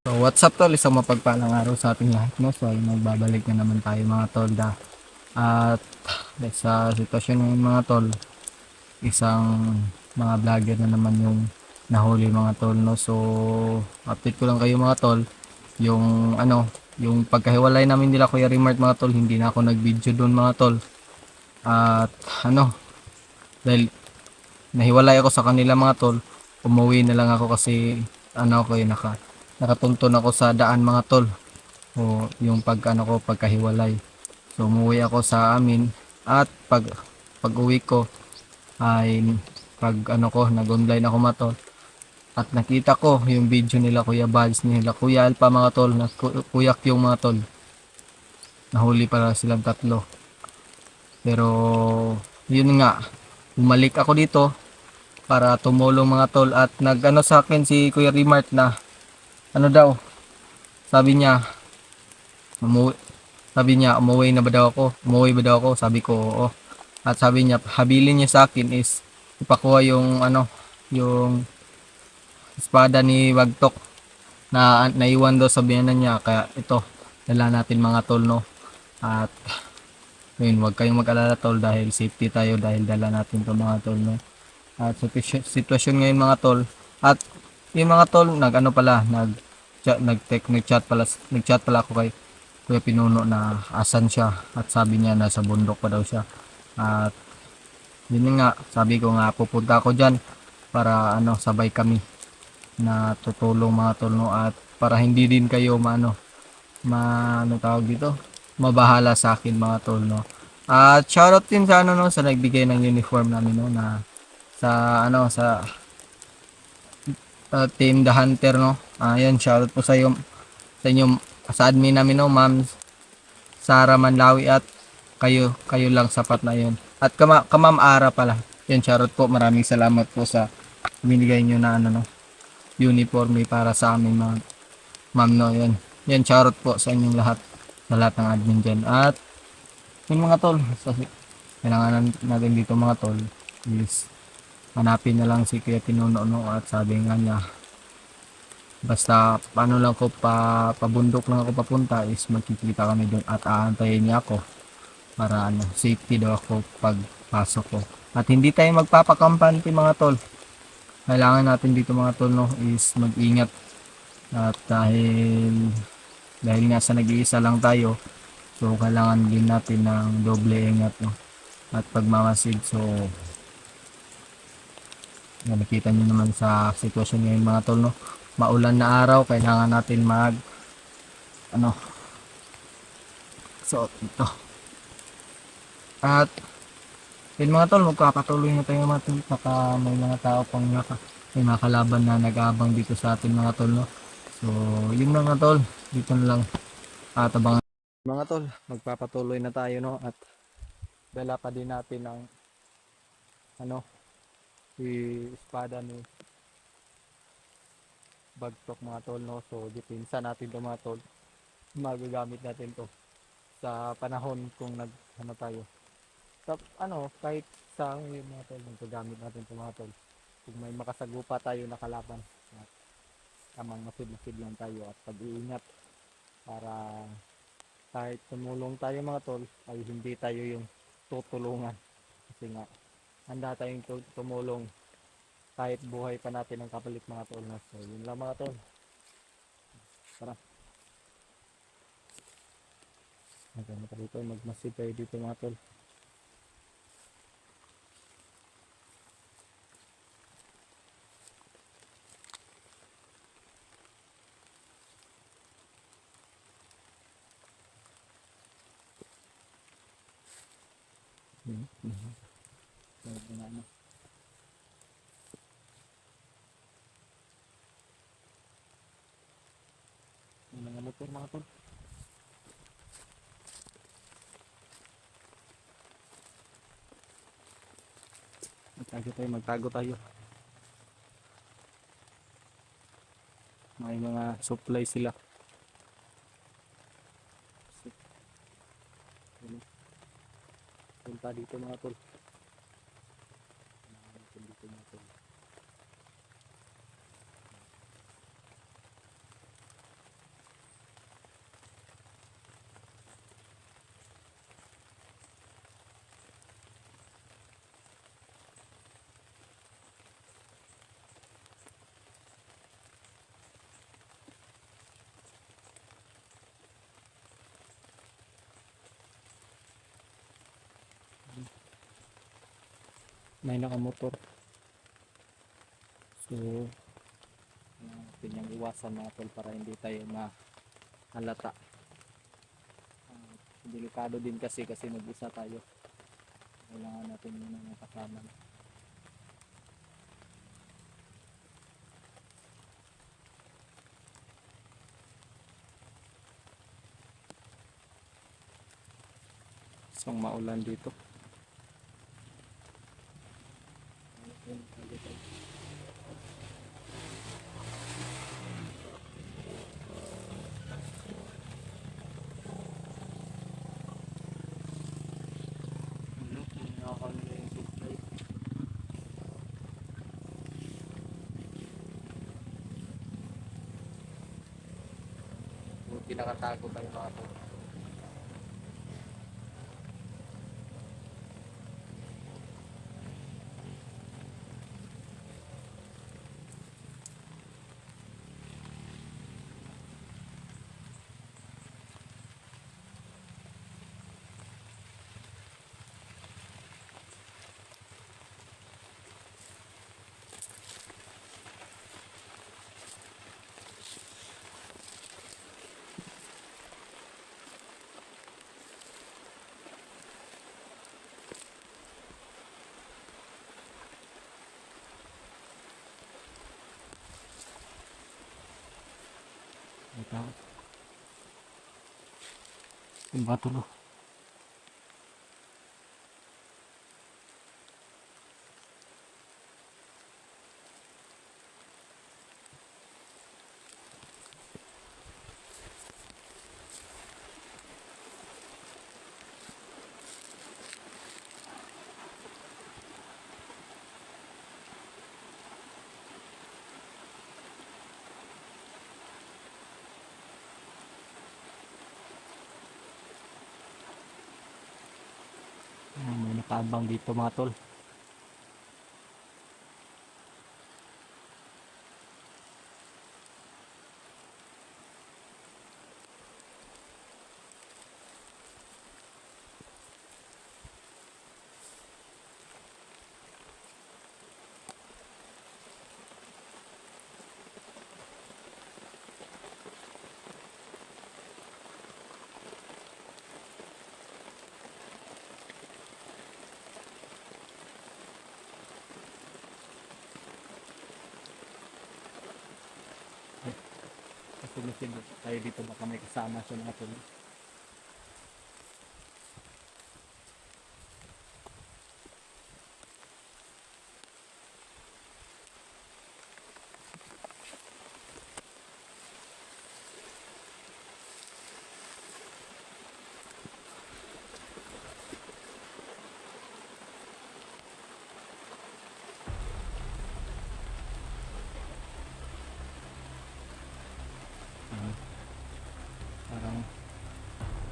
So what's up tol, isang mapagpalang araw sa ating lahat, no? So ay magbabalik na naman tayo mga tol at sa sitwasyon ngayon mga tol, isang mga vlogger na naman yung nahuli mga tol, no? So update ko lang kayo mga tol, yung yung pagkahiwalay namin nila Kuya Rimart mga tol, hindi na ako nag-video doon mga tol. At dahil nahiwalay ako sa kanila mga tol, umuwi na lang ako kasi ko yun, nakatunton ako sa daan mga tol, o yung ko pagkahiwalay. So umuwi ako sa amin at pag uwi ko ay nag-online ako mga tol, at nakita ko yung video nila Kuya Bads, nila Kuya Alpa mga tol, na Kuya Q mga tol, nahuli para silang tatlo. Pero yun nga, bumalik ako dito para tumulong mga tol, at sa akin si Kuya Rimart na daw, sabi niya umuwi, umuwi na ba daw ako, umuwi ba daw ako, sabi ko oo. At sabi niya habilin niya sa akin is ipakuha yung yung espada ni Wagtok na naiwan daw sa biyanan niya, kaya ito dala natin mga tol, no? At yun, huwag kayong mag-alala tol, dahil safety tayo dahil dala natin to mga tol, no? At sa sitwasyon ngayon mga tol, at yung mga tol nag-chat pala ako kay Kuya Pinuno na asan siya, at sabi niya nasa bundok pa daw siya. At yun nga, sabi ko nga pupunta ako diyan para sabay kami na tutulong mga tol, no? At para hindi din kayo tawag dito, mabahala sa akin mga tol, no? At shoutout din sa sa nagbigay ng uniform namin, no, na sa Team The Hunter, no. Ayan, shoutout po sa inyo, sa admin namin, no, Ma'am Sara Manlawi, at kayo lang sapat na 'yon. At Ma'am Ara pala. Yan, shoutout po. Maraming salamat po sa binigay niyo na uniforme para sa amin mga ma'am, no. Yan. Yan, shoutout po sa inyong lahat, sa lahat ng admin diyan. At yung mga tol, kailangan natin dito mga tol, is hanapin na lang si Kuya Pinuno, no. At sabi nga niya, basta paano lang ko pabundok lang ako papunta, is magkikita kami doon, at aantayin niya ako para safety daw ako pagpasok ko. At hindi tayo magpapakampante mga tol. Kailangan natin dito mga tol, no, is mag-ingat. At dahil nga sa nag-iisa lang tayo, so kailangan din natin ng doble ingat, no, at pagmamasid. So nakikita niyo naman sa sitwasyon ngayon mga tol, no, maulan na araw, kailangan natin ano so ito. At yun mga tol, magkakatuloy na tayo mga tol, baka may mga tao pang may mga kalaban na nag-aabang dito sa atin mga tol, no. So yun mga tol, dito na lang at abangan mga tol, magpapatuloy na tayo, no. At dala pa din natin ang si espada ni Bagtok mga tol, no. So dipinsa natin to mga tol, magagamit natin to sa panahon kung tayo sa kahit sa yung mga tol, magagamit natin to mga tol kung may makasagupa tayo na kalaban. At tamang masid lang tayo at pag-iingat para kahit tumulong tayo mga tol, ay hindi tayo yung tutulungan, kasi nga handa tayong tumulong kahit buhay pa natin ang kapalit mga tol, na. So yun lang mga tol, tara, maganda dito, magmasid tayo dito mga tol. Mga motor mga tol, magtago tayo, may mga supply sila. Punta dito mga tol, dito mga tol. may nakamotor. So, natin iwasan mga tol para hindi tayo mahalata. Delikado din kasi mag-isa tayo. Kailangan natin muna ng kasama. Isang maulan dito. Buti nakatago tayo mga tol. Ito. Yung bato no. May nakaabang dito mga tol. Kasi tayo dito baka may kasama siya mga tol. Parang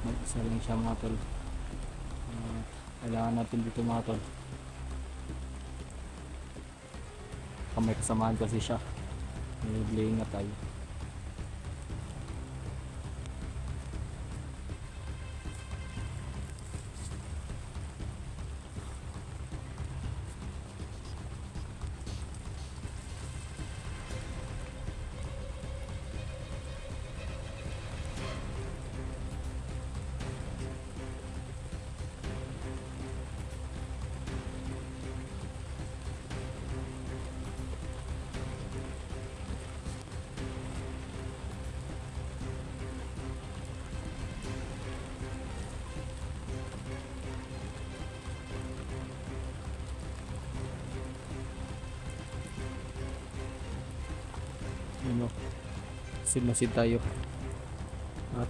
mag-isa lang siya mga tol. Kailangan natin dito mga tol. May kasamaan kasi siya. May na tayo. Ano, simasid tayo at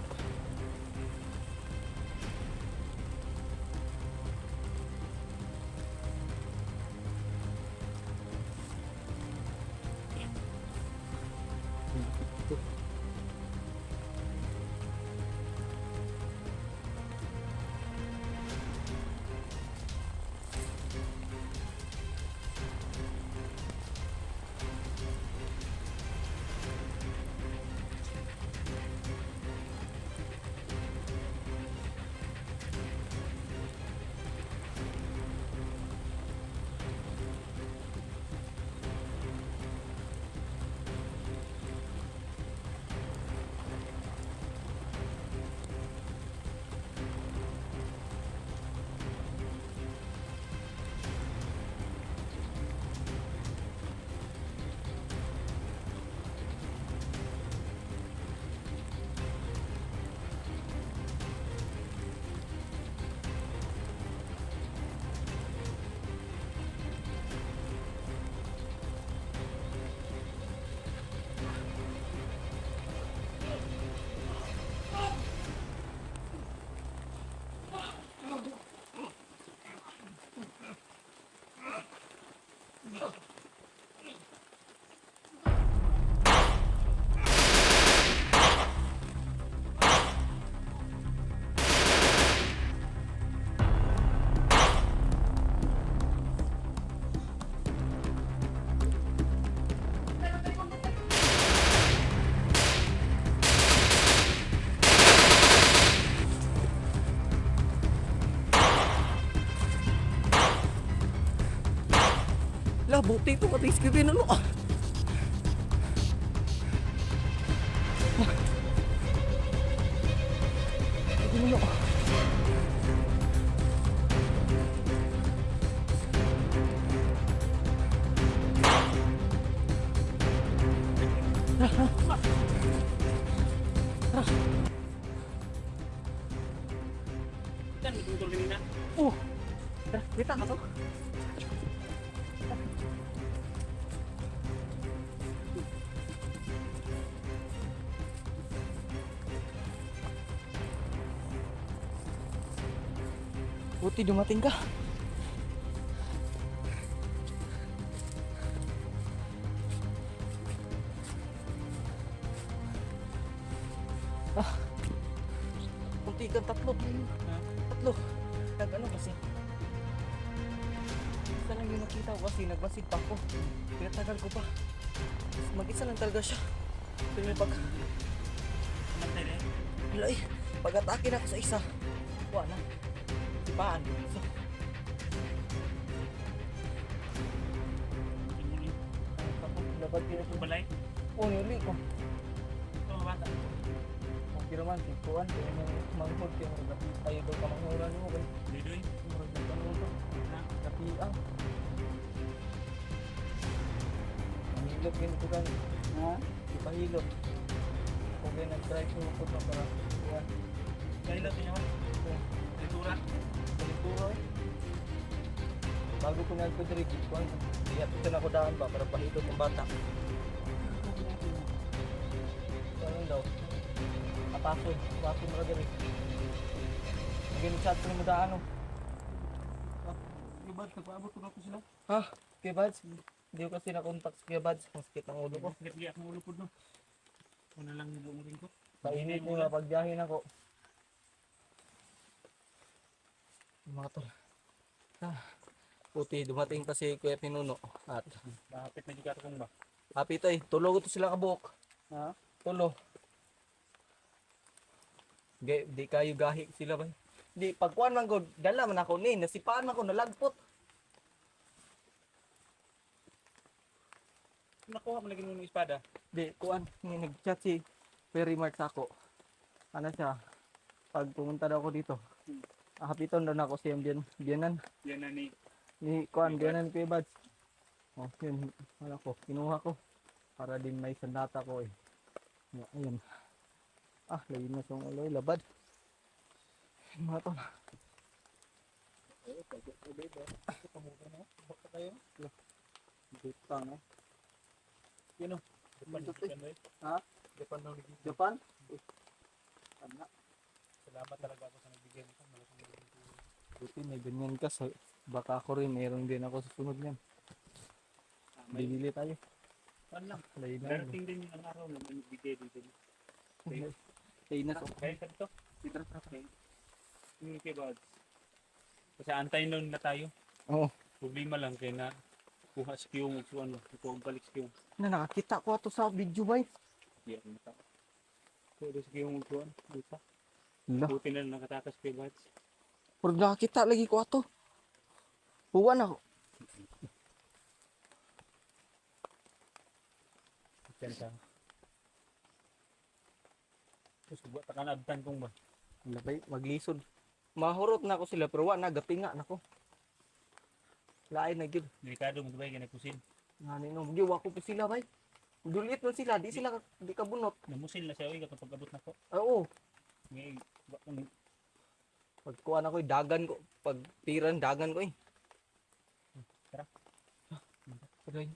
buti ito katis kibin ano. Ano? Kan betul ini nak. Kita ka to. Buti dumating ka. Kunti kang tatlo. Tatlo. Nag-ano kasi? Isa lang yung nakita ko kasi nagmasid pa ako. Pinatagal ko pa. Mag-isa lang talaga siya. Pero may Mantay deh. Alay, pag-atake na ako sa isa. Wala na. Sipaan. So, Ini labad kira ko. balai. Oh, nili ko. Oh bata. Ang kiraman, sikuan. Kaya may manghod. Kaya tayo daw ka manghuran mo. Kaya Lidoy. murag na panghod. Nah, Kapiang. Mahilot yun ito kan. ha? Ipahilot. Kung kaya nag-try ko ko na para. Kuhan. Kaya lang niya. Litura. Palituro eh. Bago ko nagpadarig, kuhan. Ihat ito na ko daan ba para pahilot ang bata. So ayun daw. Apasod. Apasod na kagaling. Nag-chat ko na mo daan oh. Ibad nagpaabot ko na ko sila. Ha? Kuya Bads? Hindi ko kasi nakontak si Kuya Bads. Masakit ang ulo ko. Gagi ako ulo pud no. Una lang bumuring ko. Kainit mo na pagbiyahin ako. Mga tol. Puti, dumating pa si Kuya Pinuno. At Bakit na gikat kong ba? happy to eh. Tulo ko to sila kabuok. Ha? Tulo. Di kayo gahi sila ba? Di, pagkuhan man ko, dala man ako ni. Nasipaan man ko, nalagpot. Nakuha mo lagi ng espada. Di, kuhan. Nag-chat si Perry Mart ako. Ano siya? Pag pumunta daw ako dito. Hapiton daw na ako siyang biyanan. Yan na ni. Ni kuhan, biyanan ko Bads. Oh, yun. Wala ko. Kinuha ko. Para din may sandata ko eh. Ayun. Lagi na sa ulo. Labad. Mga to. Dito no? Yun o. Depan kan boy. Ha? Depan daw ni. Japan? Ano? Salamat talaga ako sa nagbigay nito. Malaking tulong ko. Buti may ganyan ka. So, baka ako rin. Meron din ako sa sunod yan. May Bibili tayo. pan lang. Lain na. Darating din yung araw na may nagbigay dito. Lain na to. Kaya sa dito. Dito na tayo. Yung kibads. Kasi antayin lang na tayo. Oo. Problema lang kaya na kuha sa kiyong so ano, ito ang balik sa kiyong. Nakakita ko ato sa video ba eh. Yan mo ta. Pwede sa kiyong utuan. Dito. Lah. Buti na lang nakatakas kay Bads. Puro nakakita lagi ko ato. Huwan ako. Diyan ka. Tapos buat ka na abtan kong ba? Labay, maglisod. Mahurot na ako sila pero wala gapinga nako. Lain na gyud. Delikado mo ba kaya nagpusin? Ngani no, giwa ko pa sila bay. Dulit man sila, di sila di kabunot. Namusil na siya oy kapag abot na ko. Oo. Ngay Pagkuan ako dagan ko, pag tiran dagan ko eh. Tara. Pero yun.